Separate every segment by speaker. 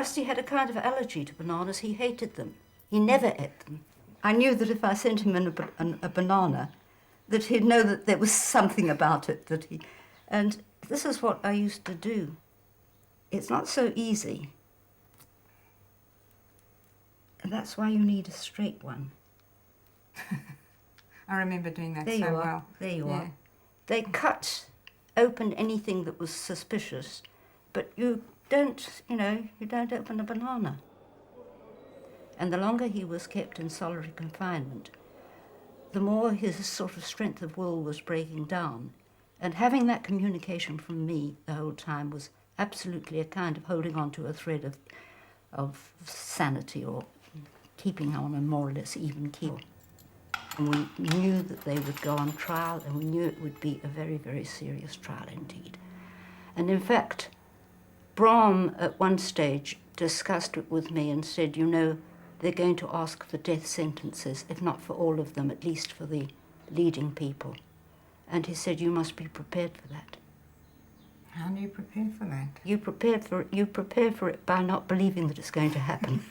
Speaker 1: Rusty had a kind of allergy to bananas. He hated them. He never ate them. I knew that if I sent him a banana, that he'd know that there was something about it that he... And this is what I used to do. It's not so easy. And that's why you need a straight one.
Speaker 2: I remember doing that
Speaker 1: there
Speaker 2: so
Speaker 1: you are.
Speaker 2: well.
Speaker 1: There you
Speaker 2: Yeah.
Speaker 1: are. They cut open anything that was suspicious, but you don't open a banana. And the longer he was kept in solitary confinement, the more his sort of strength of will was breaking down. And having that communication from me the whole time was absolutely a kind of holding on to a thread of sanity, or keeping on a more or less even keel. And we knew that they would go on trial, and we knew it would be a very, very serious trial indeed. And in fact, Brahm at one stage discussed it with me and said, you know, they're going to ask for death sentences, if not for all of them, at least for the leading people. And he said, you must be prepared for that.
Speaker 2: How do you prepare for that?
Speaker 1: You prepare for it by not believing that it's going to happen.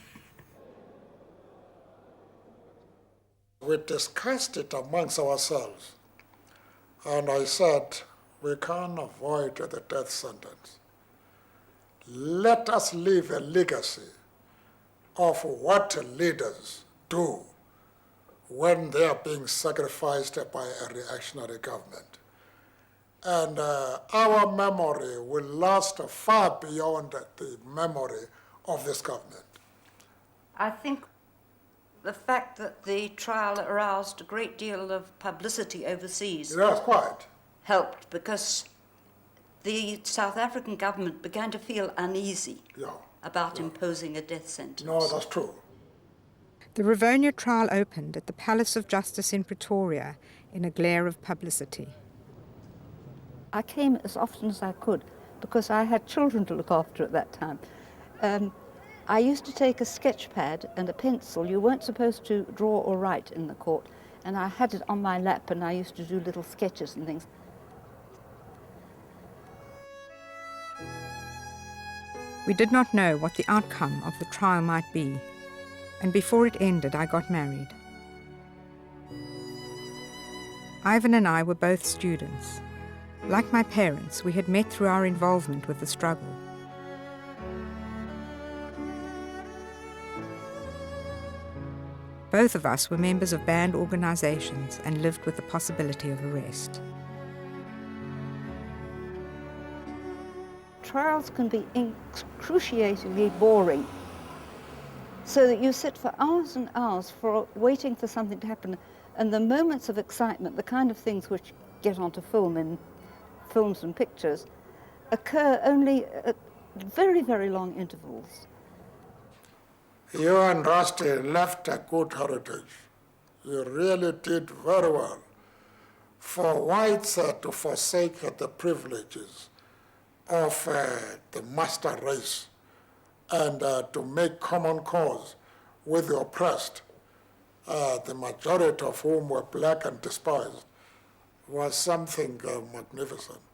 Speaker 3: We discussed it amongst ourselves, and I said, we can't avoid the death sentence. Let us leave a legacy of what leaders do when they are being sacrificed by a reactionary government. And our memory will last far beyond the memory of this government.
Speaker 1: I think the fact that the trial aroused a great deal of publicity overseas
Speaker 3: Yes, quite.
Speaker 1: helped, because the South African government began to feel uneasy about imposing a death sentence.
Speaker 3: No, that's true.
Speaker 2: The Rivonia trial opened at the Palace of Justice in Pretoria in a glare of publicity.
Speaker 1: I came as often as I could because I had children to look after at that time. I used to take a sketch pad and a pencil. You weren't supposed to draw or write in the court, and I had it on my lap, and I used to do little sketches and things.
Speaker 2: We did not know what the outcome of the trial might be, and before it ended, I got married. Ivan and I were both students. Like my parents, we had met through our involvement with the struggle. Both of us were members of band organizations and lived with the possibility of arrest.
Speaker 1: Trials can be excruciatingly boring, so that you sit for hours and hours waiting for something to happen, and the moments of excitement, the kind of things which get onto film in films and pictures, occur only at very, very long intervals.
Speaker 3: You and Rusty left a good heritage. You really did very well. For whites to forsake the privileges of the master race and to make common cause with the oppressed, the majority of whom were black and despised, was something magnificent.